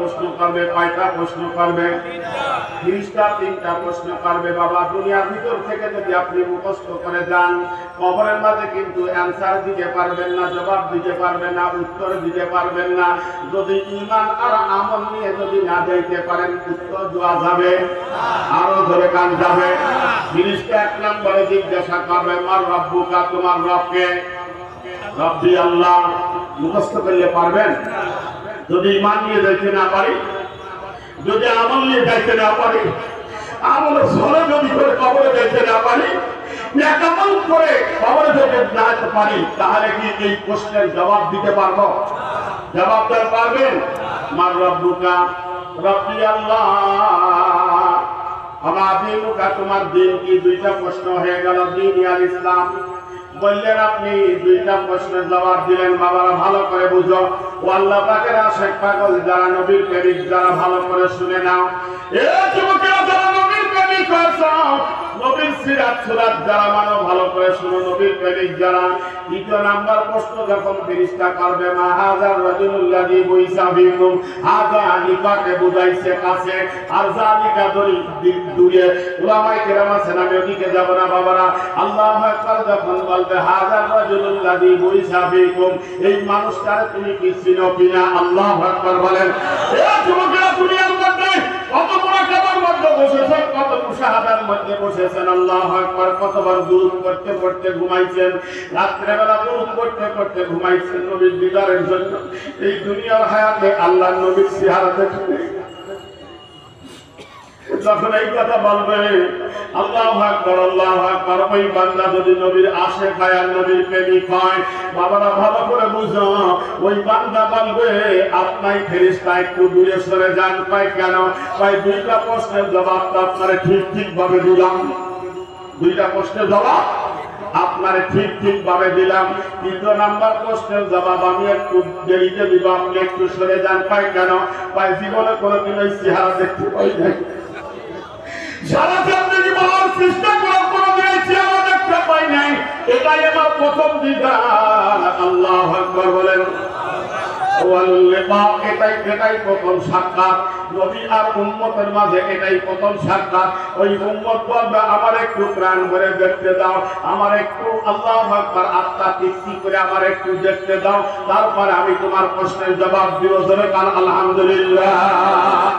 প্রশ্ন করবে, কয়টা প্রশ্ন করবে? 30টা 3টা প্রশ্ন করবে। বাবা দুনিয়ার ভিতর থেকে যদি আপনি মুখস্থ করে যান, কবরের মাঝে কিন্তু অ্যান্সার দিতে পারবেন না, জবাব দিতে পারবেন না, উত্তর দিতে পারবেন না। যদি ঈমান আর আমল নিয়ে যদি না যাইতে পারেন, উত্তর দেওয়া যাবে? আরো ধরে কান যাবে। 30টা 1 নম্বরে জিজ্ঞাসা করবে, মার রব্বুকা, তোমার রবকে? রব্বি আল্লাহ। মুখস্থ করলে পারবেন? যদি ঈমান নিয়ে যাইতে না পারি, যদি আমল নিয়ে যাইতে না পারি, আমল সরে যদি করে কবরে যাইতে না পারি, নেকামল করে কবরে যেতে না পারি, তাহলে কি এই প্রশ্নের জবাব দিতে পারবো? জবাব দিতে পারবেন? মার রব্বুকা, রব্বি আল্লাহ। আমার দিনুকা, তোমার দিন কি? 2টা প্রশ্ন হয়ে গেল, দিন আর ইসলাম। বললেন আপনি 2টা প্রশ্নের জবাব দিলেন। বাবারা ভালো করে বুঝো, ও আল্লাহ পাকের আশিক পাগল যারা, নবীর প্রেমিক যারা, ভালো করে শুনে নাও। এ যুবকেরা যারা নবীর প্রেমিক হয়েছো, নবীর সিরাত সুরাত যারা মানো, ভালো করে শুনো। নবীর প্রেমিক যারা, 2 নাম্বার প্রশ্ন যখন ফেরেশতা করবে, মা হাযার রাজুলুল্লাযী বুইসা বিকুম, হাযা নিকাকে বুঝাইছে কাছে, আর জালিকা দূরে। উলামায়ে কেরাম আছেন, আমি ওদিকে যাব না বাবারা। আল্লাহু আকবার যখন বলবে, হাযার রাজুলুল্লাযী বুইসা বিকুম, এই মানুষটার তুমি কি চিনো কিনা? আল্লাহু আকবার বলেন। এ যুবকেরা, দুনিয়ার মধ্যে কত বড় কবর মধ্যে বসেছেন, কত মুশাহাদার মধ্যে বসেছেন। আল্লাহু আকবার। কতবার দুরূদ পড়তে পড়তে ঘুমাইছেন, রাত্রে বেলা দুরূদ পড়তে পড়তে ঘুমাইছেন নবীর দিদারের জন্য। এই দুনিয়ার হায়াতে আল্লাহর নবীর চেহারা দেখতে যখন এই কথা বলবে, আল্লাহু আকবার, আল্লাহু আকবার, ওই বান্দা যদি নবীর আশিক হয় আর নবীর প্রেমিক হয়, বাবারা ভালো করে বুঝো, ওই বান্দা বলবে, আপনাই ফেরেশতা একটু দূরে সরে যান। কয় কেন? কয় 2টা প্রশ্নের জবাব তো আপনারা ঠিক ভাবে দিলাম। 2টা প্রশ্নের জবাব আপনারে ঠিক ভাবে দিলাম, 3 নাম্বার প্রশ্নের জবাব আমি একটু দেরিতে দিব, আপনি একটু সরে যান। কয় কেন? কয় জীবনে কোনোদিন ওই চেহারা দেখতে পাই নাই, সারা জিন্দেগি বলার চেষ্টা করে কোনোদিন এই চেহারা দেখতে পাই নাই, এটাই আমার প্রথম দিদার। আল্লাহু আকবার বলেন। এটাই প্রথম সাক্ষাৎ নবী আর উম্মতের মাঝে, এটাই প্রথম সাক্ষাৎ। ওই উম্মত বলবে, আমার একটু প্রাণ ভরে দেখতে দাও, আমার একটু আল্লাহু আকবার আত্মা তৃপ্তি করে আমার একটু দেখতে দাও, তারপরে আমি তোমার প্রশ্নের জবাব দিব। জোরে কান আলহামদুলিল্লাহ।